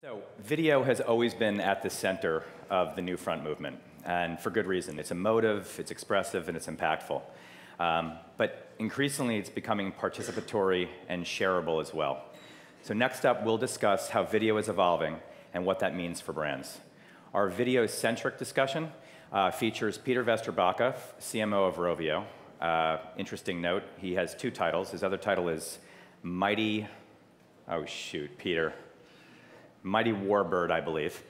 So video has always been at the center of the NewFront movement, and for good reason. It's emotive, it's expressive, and it's impactful. But increasingly, it's becoming participatory and shareable as well. So next up, we'll discuss how video is evolving and what that means for brands. Our video-centric discussion features Peter Vesterbacka, CMO of Rovio. Interesting note, he has two titles. His other title is Mighty, oh shoot, Peter. Mighty Warbird, I believe.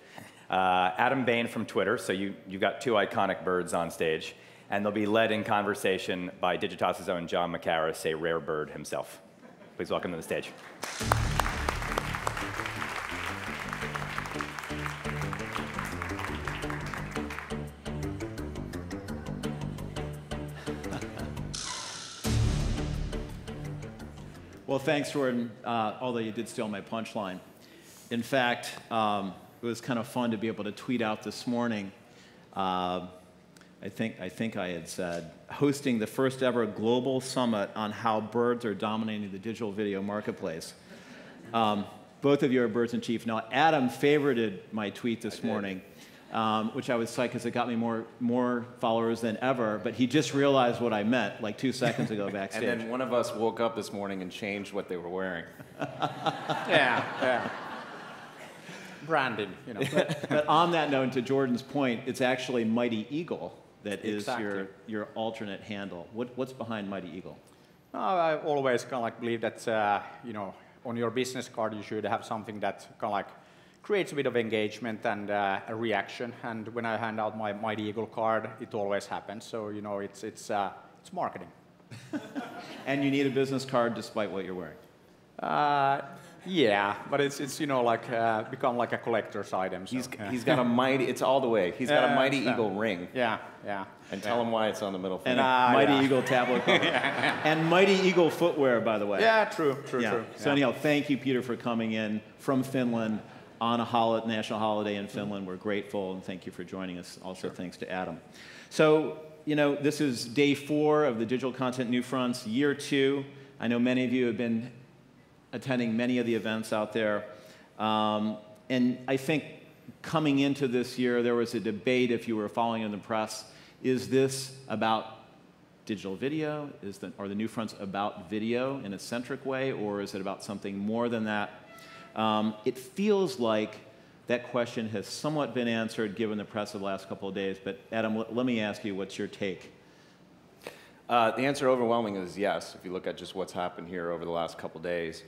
Adam Bain from Twitter, so you've got two iconic birds on stage, and they'll be led in conversation by Digitas' own John McCarris, a rare bird himself. Please welcome to the stage. Well, thanks, Jordan, although you did steal my punchline. In fact, it was kind of fun to be able to tweet out this morning. I think I had said, hosting the first ever global summit on how birds are dominating the digital video marketplace. Both of you are birds in chief. Now, Adam favorited my tweet this morning, which I was psyched because it got me more followers than ever, but he just realized what I meant like 2 seconds ago backstage. And then one of us woke up this morning and changed what they were wearing. Yeah. Branded, you know. But on that note, to Jordan's point, it's actually Mighty Eagle that is Exactly. your alternate handle. What's behind Mighty Eagle? I always kind of like believe that you know, on your business card you should have something that kind of like creates a bit of engagement and a reaction. And when I hand out my Mighty Eagle card, it always happens. So you know, it's marketing. And you need a business card despite what you're wearing. Yeah, but it's you know, like become like a collector's item. So, He's got a mighty, it's all the way. He's got a Mighty Eagle ring. Yeah. And tell him why it's on the middle And finger. a Mighty Eagle tablet cover. And Mighty Eagle footwear, by the way. Yeah, true. So anyhow, thank you, Peter, for coming in from Finland on a national holiday in Finland. We're grateful, and thank you for joining us. Also, thanks to Adam. So, you know, this is day 4 of the Digital Content NewFronts, year 2. I know many of you have been attending many of the events out there. And I think coming into this year, there was a debate, if you were following in the press, is this about digital video? Are the NewFronts about video in a centric way, or is it about something more than that? It feels like that question has somewhat been answered given the press of the last couple of days, but Adam, let me ask you, what's your take? The answer overwhelming is yes, if you look at just what's happened here over the last couple days.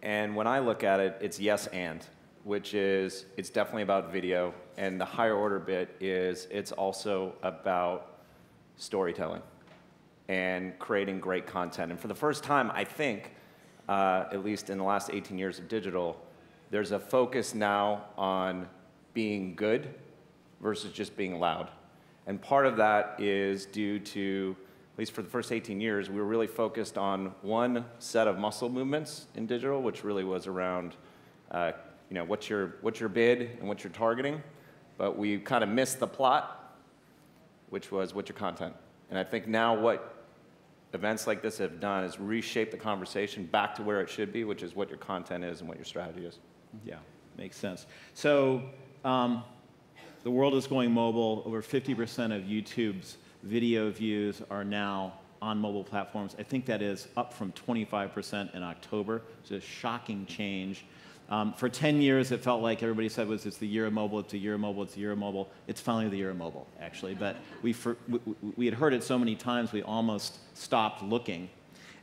And when I look at it, it's yes and, which is it's definitely about video, and the higher order bit is it's also about storytelling and creating great content. And for the first time, I think, at least in the last 18 years of digital, there's a focus now on being good versus just being loud. And part of that is due to, at least for the first 18 years, we were really focused on one set of muscle movements in digital, which really was around, you know, what's your bid and what you're targeting. But we kind of missed the plot, which was what's your content. And I think now what events like this have done is reshape the conversation back to where it should be, which is what your content is and what your strategy is. Yeah, makes sense. So the world is going mobile. Over 50% of YouTube's video views are now on mobile platforms. I think that is up from 25% in October. It's a shocking change. For 10 years, it felt like everybody said it's the year of mobile, it's the year of mobile, it's the year of mobile. It's finally the year of mobile, actually. But we had heard it so many times, we almost stopped looking.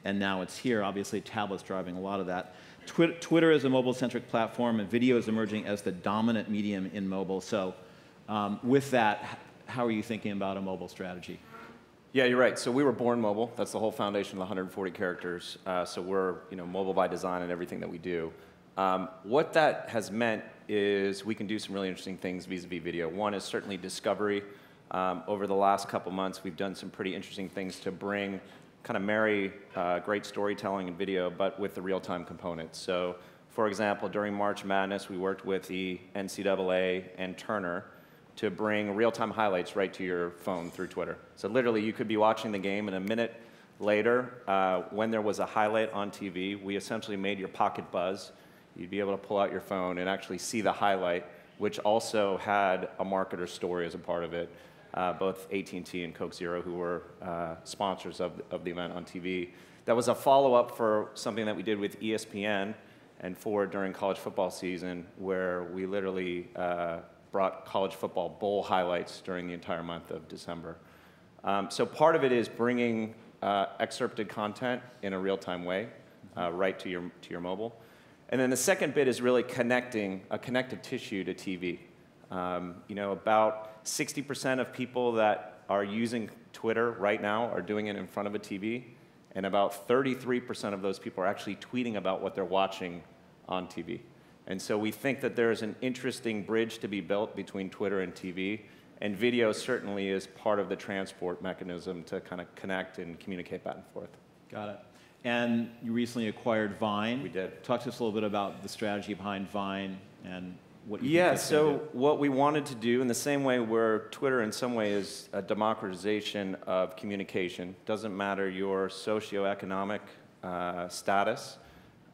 And now it's here. Obviously, tablets driving a lot of that. Twitter is a mobile-centric platform, and video is emerging as the dominant medium in mobile. So with that, how are you thinking about a mobile strategy? Yeah, you're right. So we were born mobile. That's the whole foundation of the 140 characters. So we're mobile by design in everything that we do. What that has meant is we can do some really interesting things vis-a-vis video. One is certainly discovery. Over the last couple months, we've done some pretty interesting things to marry great storytelling and video, but with the real-time component. So, for example, during March Madness, we worked with the NCAA and Turner to bring real-time highlights right to your phone through Twitter. So literally, you could be watching the game, and a minute later, when there was a highlight on TV, we essentially made your pocket buzz. you'd be able to pull out your phone and actually see the highlight, which also had a marketer story as a part of it. Both AT&T and Coke Zero, who were sponsors of the event on TV. That was a follow-up for something that we did with ESPN and Ford during college football season, where we literally brought college football bowl highlights during the entire month of December. So part of it is bringing excerpted content in a real-time way, right to your mobile. And then the second bit is really connecting a connective tissue to TV. You know, about 60% of people that are using Twitter right now are doing it in front of a TV, and about 33% of those people are actually tweeting about what they're watching on TV. And so we think that there's an interesting bridge to be built between Twitter and TV, and video certainly is part of the transport mechanism to kind of connect and communicate back and forth. Got it. And you recently acquired Vine. We did. Talk to us a little bit about the strategy behind Vine and what you Yeah, so what we wanted to do, in the same way where Twitter in some way is a democratization of communication, doesn't matter your socioeconomic status,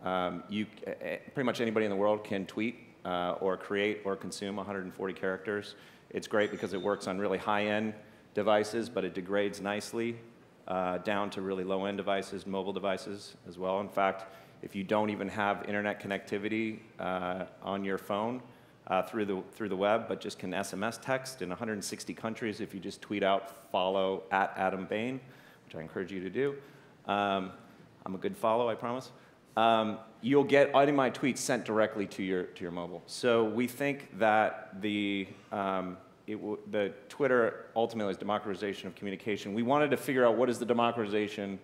pretty much anybody in the world can tweet or create or consume 140 characters. It's great because it works on really high-end devices, but it degrades nicely down to really low-end devices, mobile devices as well. In fact, if you don't even have internet connectivity on your phone through the web, but just can SMS text in 160 countries, if you just tweet out follow @Adam Bain, which I encourage you to do. I'm a good follow, I promise. You'll get all my tweets sent directly to your mobile. So we think that the Twitter ultimately is democratization of communication. We wanted to figure out what is the democratization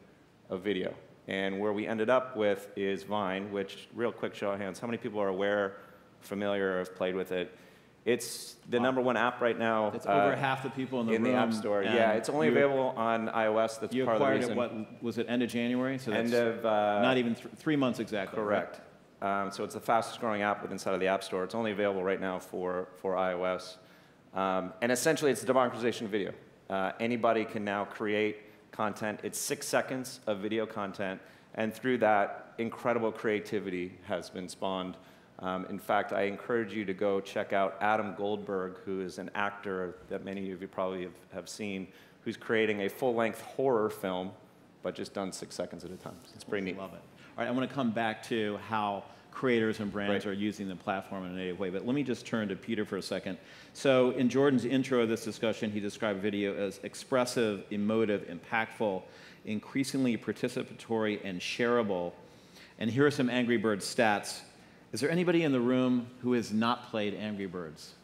of video. And where we ended up with is Vine, which, real quick show of hands, how many people are aware, familiar, or have played with it? It's the #1 app right now. It's over half the people in the room. In the App Store, yeah. It's only available on iOS. That's you part of the acquired reason. it, what, was it end of January? So that's end of... not even 3 months exactly. Correct. Right? So it's the fastest growing app inside of the App Store. It's only available right now for iOS. And essentially, it's a democratization of video. Anybody can now create content. It's 6 seconds of video content, and through that, incredible creativity has been spawned. In fact, I encourage you to go check out Adam Goldberg, who is an actor that many of you probably have seen, who's creating a full-length horror film, but just done 6 seconds at a time. It's pretty neat. Love it. All right, I want to come back to how creators and brands are using the platform in a native way, but let me just turn to Peter for a second. So in Jordan's intro of this discussion, he described video as expressive, emotive, impactful, increasingly participatory, and shareable. And here are some Angry Birds stats. Is there anybody in the room who has not played Angry Birds?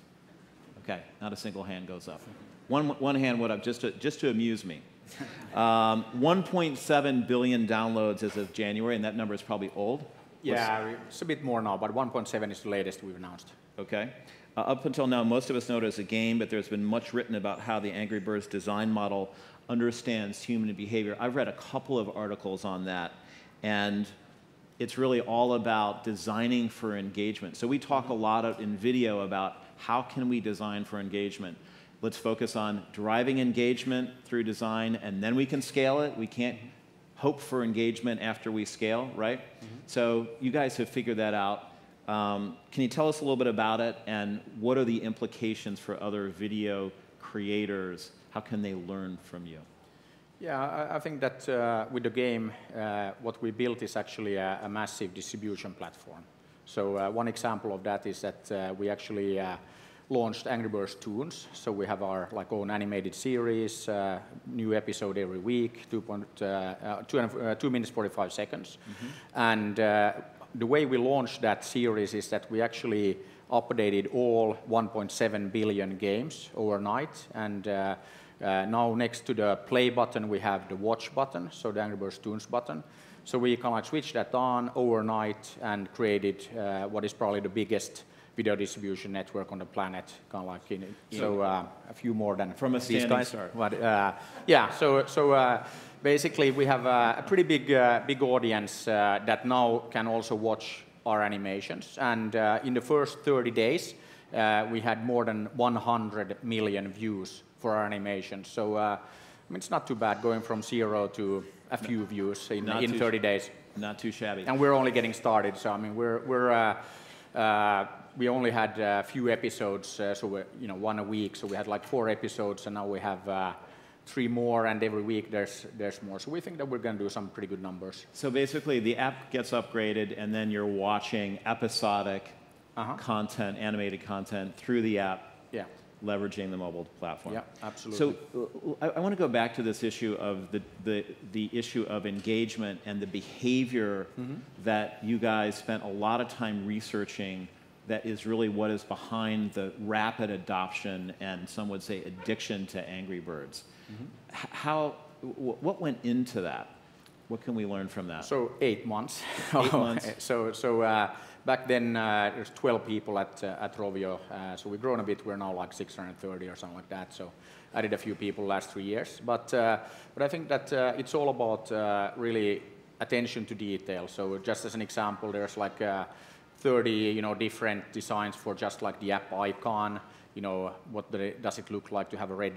Okay, not a single hand goes up. One hand went up just to amuse me. 1.7 billion downloads as of January, and that number is probably old. Yeah, it's a bit more now, but 1.7 is the latest we've announced. Okay. Up until now, most of us know it as a game, but there's been much written about how the Angry Birds design model understands human behavior. I've read a couple of articles on that, and it's really all about designing for engagement. So we talk a lot in video about how can we design for engagement. Let's focus on driving engagement through design, and then we can scale it. We can't hope for engagement after we scale, right? So you guys have figured that out. Can you tell us a little bit about it, and what are the implications for other video creators? How can they learn from you? Yeah, I think that with the game, what we built is actually a massive distribution platform. So one example of that is that we actually launched Angry Birds Toons. So we have our own animated series, new episode every week, 2 minutes 45 seconds. And the way we launched that series is that we actually updated all 1.7 billion games overnight. And now next to the play button, we have the watch button, so the Angry Birds Toons button. So we can switch that on overnight and created what is probably the biggest video distribution network on the planet, so a few more than from a these standing guys. start. But, yeah, so basically we have a pretty big audience that now can also watch our animations. And in the first 30 days, we had more than 100 million views for our animations. So I mean, it's not too bad going from 0 to a few views in 30 days. Not too shabby. And we're only getting started. So I mean, we only had a few episodes, so we're, one a week. So we had like 4 episodes, and now we have 3 more, and every week there's more. So we think that we're going to do some pretty good numbers. So basically, the app gets upgraded, and then you're watching episodic content, animated content through the app, leveraging the mobile platform. Yeah, absolutely. So I want to go back to this issue of the issue of engagement and the behavior that you guys spent a lot of time researching. That is really what is behind the rapid adoption and some would say addiction to Angry Birds. What went into that? What can we learn from that? So 8 months. 8 months. So back then there's 12 people at Rovio. So we've grown a bit. We're now like 630 or something like that. So added a few people last 3 years. But I think that it's all about really attention to detail. So just as an example, there's like 30 different designs for just like the app icon. What does it look like to have a red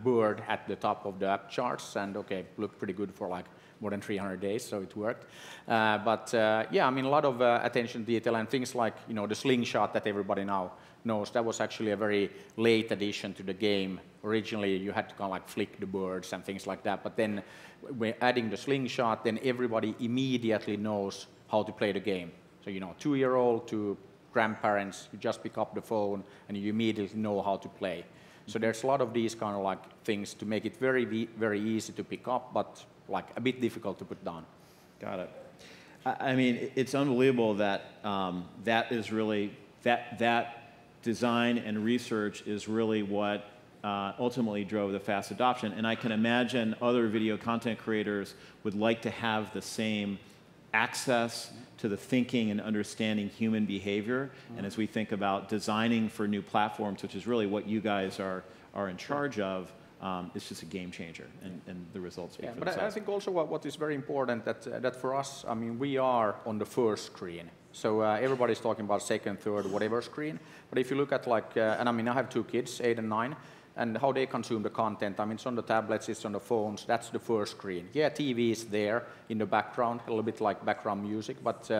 bird at the top of the app charts? And okay, looked pretty good for like more than 300 days, so it worked. Yeah, I mean, a lot of attention to detail and things like, the slingshot that everybody now knows. That was actually a very late addition to the game. Originally, you had to kind of like flick the birds and things like that. But then we're adding the slingshot, then everybody immediately knows how to play the game. So, 2-year-old to grandparents, you just pick up the phone and you immediately know how to play. So there's a lot of these kind of like things to make it very, very easy to pick up, but like a bit difficult to put down. Got it. I mean, it's unbelievable that that is really, that design and research is really what ultimately drove the fast adoption. And I can imagine other video content creators would like to have the same access to the thinking and understanding human behavior. And as we think about designing for new platforms, which is really what you guys are in charge of, it's just a game changer, and the results speak for themselves. I think also what is very important that for us, I mean, we are on the first screen. So everybody's talking about second, third, whatever screen. But if you look at like, and I mean, I have 2 kids, 8 and 9, and how they consume the content. I mean, it's on the tablets, it's on the phones, that's the first screen. Yeah, TV is there in the background, a little bit like background music, but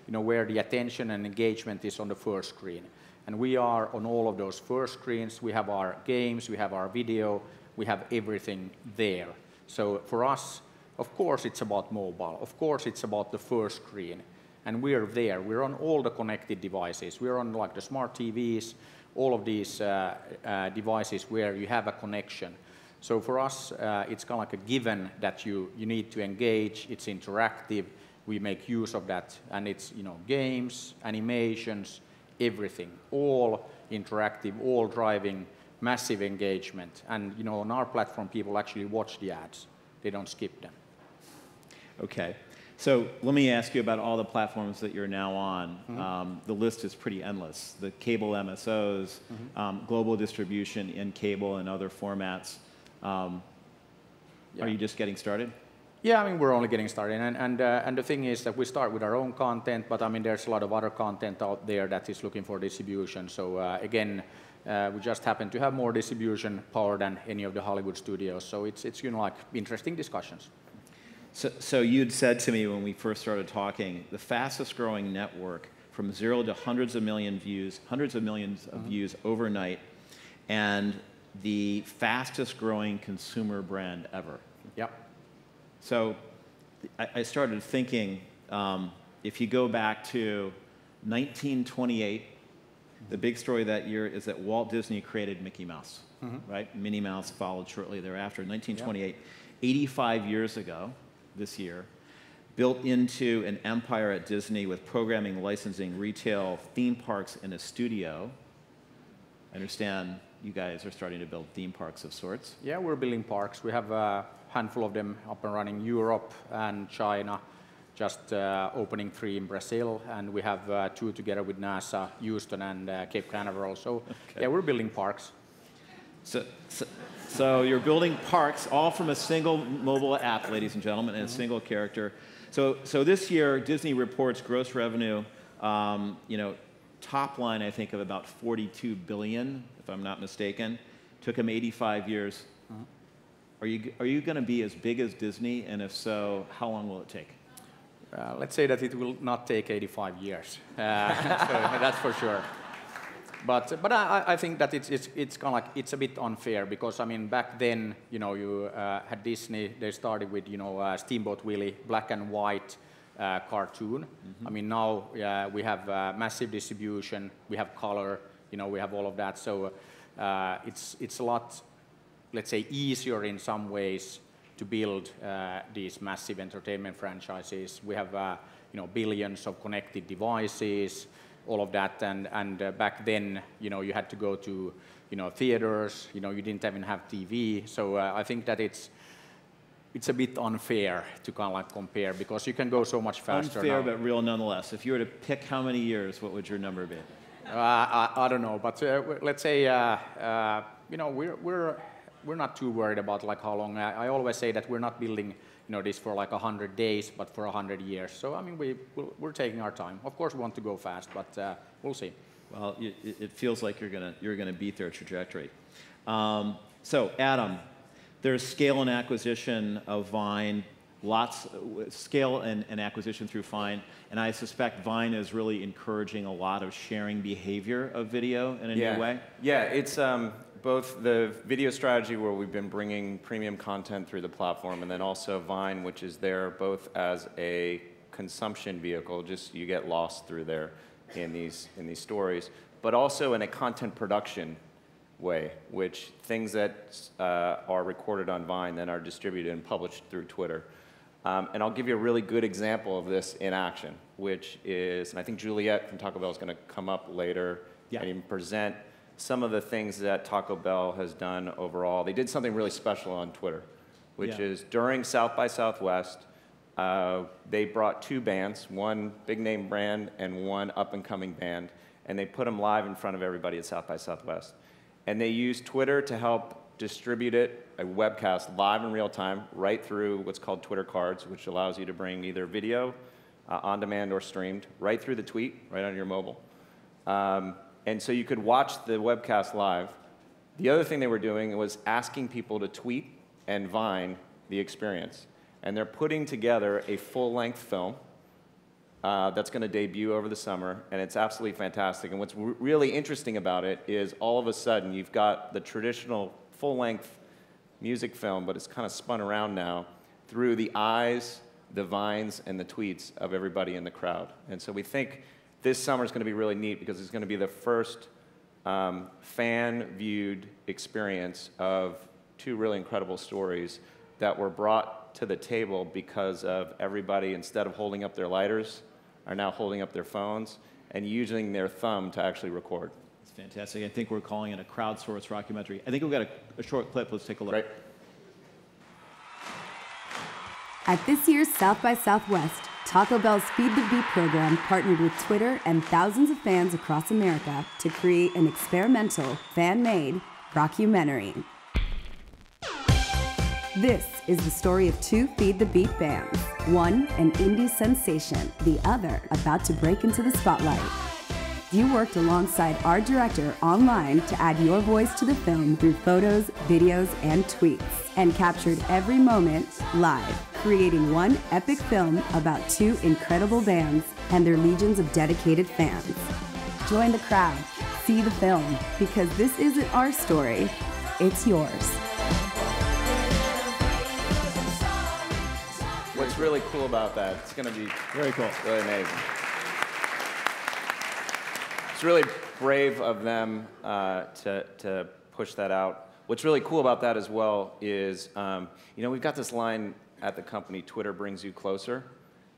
where the attention and engagement is on the first screen. And we are on all of those first screens. We have our games, we have our video, we have everything there. So for us, of course it's about mobile, of course it's about the first screen. And we're there, we're on all the connected devices. We're on like the smart TVs, all of these devices where you have a connection. So for us, it's kind of like a given that you need to engage, it's interactive, we make use of that, and it's games, animations, everything, all interactive, all driving massive engagement. And on our platform, people actually watch the ads, they don't skip them. Okay. So let me ask you about all the platforms that you're now on. The list is pretty endless. The cable MSOs, global distribution in cable and other formats. Are you just getting started? Yeah, I mean, we're only getting started. And the thing is that we start with our own content, but I mean, there's a lot of other content out there that is looking for distribution. So again, we just happen to have more distribution power than any of the Hollywood studios. So it's like interesting discussions. So you'd said to me when we first started talking, the fastest growing network from 0 to hundreds of millions of views overnight, and the fastest growing consumer brand ever. Yep. So I started thinking, if you go back to 1928, the big story that year is that Walt Disney created Mickey Mouse, right? Minnie Mouse followed shortly thereafter. 1928, 85 years ago, this year, built into an empire at Disney with programming, licensing, retail, theme parks, and a studio. I understand you guys are starting to build theme parks of sorts. Yeah, we're building parks. We have a handful of them up and running, Europe and China, just opening 3 in Brazil, and we have 2 together with NASA, Houston and Cape Canaveral. So yeah, we're building parks. So you're building parks all from a single mobile app, ladies and gentlemen, and a single character. So this year, Disney reports gross revenue, top line, I think, of about $42 billion, if I'm not mistaken. Took them 85 years. Are you going to be as big as Disney? And if so, how long will it take? let's say that it will not take 85 years. So that's for sure. But I think that it's kind of like it's a bit unfair because I mean back then you know you had Disney. They started with Steamboat Willie, black and white cartoon. I mean now we have massive distribution. We have color. We have all of that. So it's a lot, let's say, easier in some ways to build these massive entertainment franchises. We have billions of connected devices, all of that, and back then you had to go to theaters. You didn't even have TV. So I think that it's a bit unfair to kind of like compare because you can go so much faster. Unfair now. but real nonetheless. If you were to pick how many years, what would your number be? I don't know, but let's say we're not too worried about like how long. I always say that we're not building this for like 100 days, but for 100 years. So I mean we're taking our time. Of course we want to go fast, but we'll see. Well, it feels like you're gonna beat their trajectory. So Adam, there's scale and acquisition of Vine. Scale and acquisition through Vine, and I suspect Vine is really encouraging a lot of sharing behavior of video in a new way. Yeah, it's both the video strategy where we've been bringing premium content through the platform, and then also Vine, which is there both as a consumption vehicle, just you get lost through there in these stories, but also in a content production way, which things that are recorded on Vine then are distributed and published through Twitter. And I'll give you a really good example of this in action, which is, and I think Juliet from Taco Bell is going to come up later and even present some of the things that Taco Bell has done overall. They did something really special on Twitter, which is during South by Southwest, they brought two bands, one big name brand and one up and coming band, and they put them live in front of everybody at South by Southwest. And they used Twitter to help distribute it, a webcast live in real time, right through what's called Twitter cards, which allows you to bring either video on demand or streamed right through the tweet, right on your mobile. And so you could watch the webcast live. The other thing they were doing was asking people to tweet and Vine the experience. And they're putting together a full-length film that's going to debut over the summer, and it's absolutely fantastic. And what's really interesting about it is all of a sudden you've got the traditional full-length music film, but it's kind of spun around now through the eyes, the Vines, and the tweets of everybody in the crowd. And so we think this summer is going to be really neat because it's going to be the first fan-viewed experience of two really incredible stories that were brought to the table because of everybody, instead of holding up their lighters, are now holding up their phones and using their thumb to actually record. It's fantastic. I think we're calling it a crowdsourced rockumentary. I think we've got a short clip. Let's take a look. Right. At this year's South by Southwest, Taco Bell's Feed the Beat program partnered with Twitter and thousands of fans across America to create an experimental, fan-made rockumentary. This is the story of two Feed the Beat bands. One, an indie sensation, the other about to break into the spotlight. You worked alongside our director online to add your voice to the film through photos, videos, and tweets, and captured every moment live, creating one epic film about two incredible bands and their legions of dedicated fans. Join the crowd, see the film, because this isn't our story, it's yours. What's really cool about that, it's going to be Very cool. really amazing. It's really brave of them to push that out. What's really cool about that as well is, we've got this line at the company, Twitter brings you closer,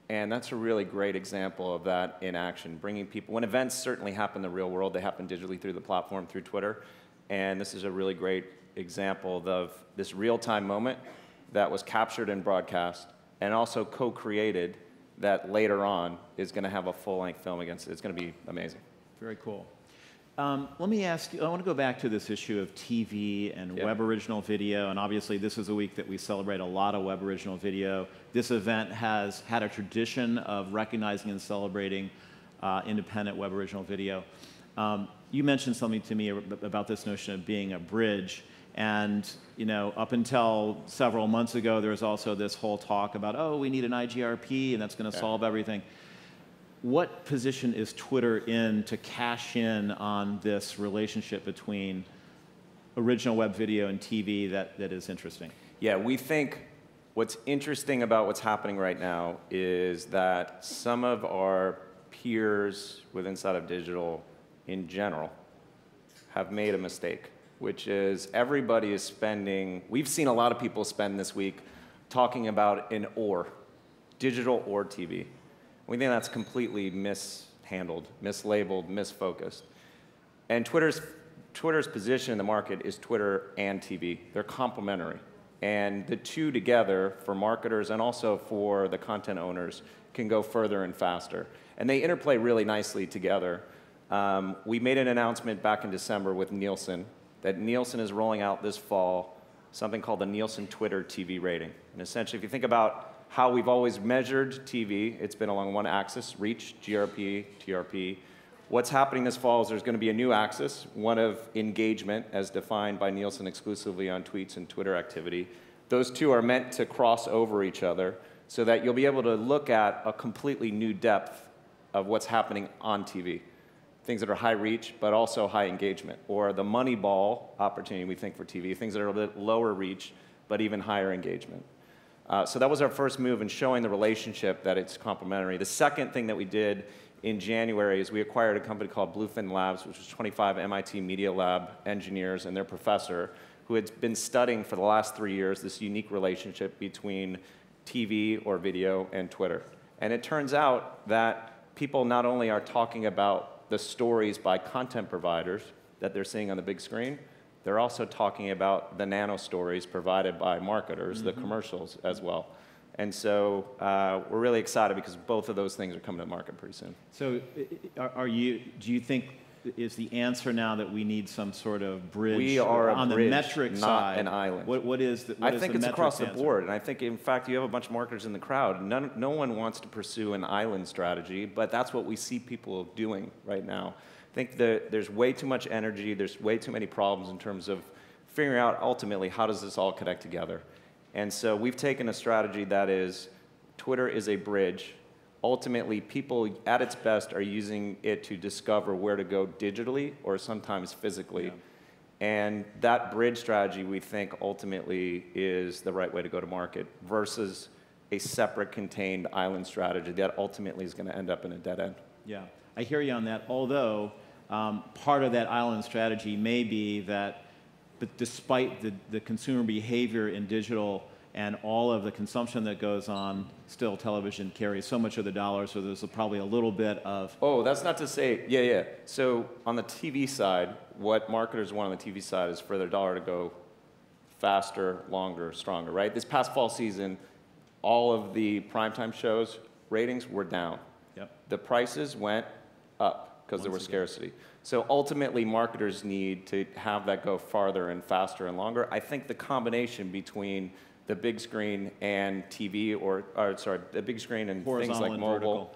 and that's a really great example of that in action, bringing people, when events certainly happen in the real world, they happen digitally through the platform, through Twitter, and this is a really great example of this real-time moment that was captured and broadcast, and also co-created that later on is going to have a full-length film against it. It's going to be amazing. Very cool. Let me ask you, I want to go back to this issue of TV and web original video, and obviously this is a week that we celebrate a lot of web original video. This event has had a tradition of recognizing and celebrating independent web original video. You mentioned something to me about this notion of being a bridge, And up until several months ago, there was also this whole talk about, oh, we need an IGRP, and that's going to solve everything. What position is Twitter in to cash in on this relationship between original web video and TV that is interesting? Yeah, we think what's interesting about what's happening right now is that some of our peers inside of digital in general have made a mistake, which is everybody is spending, we've seen a lot of people spend this week talking about an or, digital or TV. We think that's completely mishandled, mislabeled, misfocused. And Twitter's position in the market is Twitter and TV. They're complementary. And the two together, for marketers and also for the content owners, can go further and faster. And they interplay really nicely together. We made an announcement back in December with Nielsen that Nielsen is rolling out this fall something called the Nielsen Twitter TV rating. And essentially, if you think about how we've always measured TV, it's been along one axis, reach, GRP, TRP. What's happening this fall is there's going to be a new axis, one of engagement, as defined by Nielsen exclusively on tweets and Twitter activity. Those two are meant to cross over each other so that you'll be able to look at a completely new depth of what's happening on TV. Things that are high reach, but also high engagement, or the Moneyball opportunity we think for TV, things that are a bit lower reach, but even higher engagement. So that was our first move in showing the relationship that it's complementary. The second thing that we did in January is we acquired a company called Bluefin Labs, which was 25 MIT Media Lab engineers and their professor, who had been studying for the last 3 years this unique relationship between TV or video and Twitter. And it turns out that people not only are talking about the stories by content providers that they're seeing on the big screen, they're also talking about the nano stories provided by marketers, the commercials as well. And so we're really excited because both of those things are coming to the market pretty soon. So do you think is the answer now that we need some sort of bridge we are on a bridge, the metric not side? an island. What is the I think it's across the answer? board, and I think, in fact, you have a bunch of marketers in the crowd. No one wants to pursue an island strategy, but that's what we see people doing right now. I think that there's way too much energy, there's way too many problems in terms of figuring out, ultimately, how does this all connect together? And so we've taken a strategy that is, Twitter is a bridge. Ultimately, people at its best are using it to discover where to go digitally or sometimes physically. Yeah. And that bridge strategy, we think, ultimately is the right way to go to market versus a separate contained island strategy that ultimately is going to end up in a dead end. Yeah, I hear you on that, although part of that island strategy may be that despite the consumer behavior in digital and all of the consumption that goes on, still television carries so much of the dollar, so there's probably a little bit of... Oh, that's not to say, yeah. So on the TV side, what marketers want on the TV side is for their dollar to go faster, longer, stronger, right? This past fall season, all of the primetime shows, ratings were down. Yep. The prices went up because there was scarcity. So ultimately, marketers need to have that go farther and faster and longer. I think the combination between the big screen and TV, the big screen and things like mobile,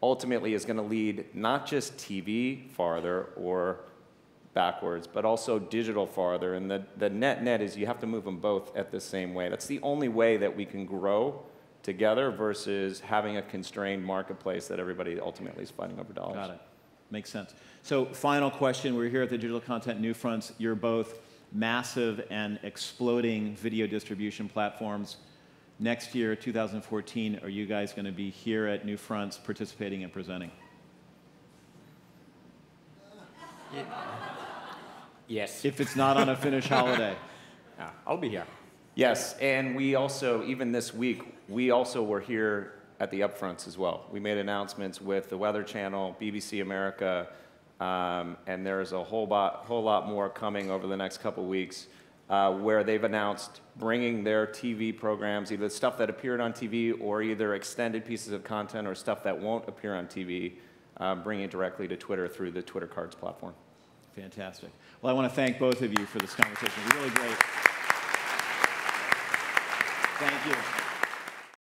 ultimately is going to lead not just TV farther or backwards, but also digital farther. And the net is you have to move them both at the same way. That's the only way that we can grow together versus having a constrained marketplace that everybody ultimately is fighting over dollars. Got it. Makes sense. So final question. We're here at the Digital Content NewFronts. You're both massive and exploding video distribution platforms. Next year, 2014, are you guys going to be here at NewFronts participating and presenting? Yes. If it's not on a Finnish holiday. Yeah, I'll be here. Yes, and we also, even this week, we also were here at the upfronts as well. We made announcements with the Weather Channel, BBC America, and there's a whole lot more coming over the next couple weeks where they've announced bringing their TV programs, either stuff that appeared on TV or either extended pieces of content or stuff that won't appear on TV, bringing it directly to Twitter through the Twitter Cards platform. Fantastic. Well, I want to thank both of you for this conversation. Really great. Thank you.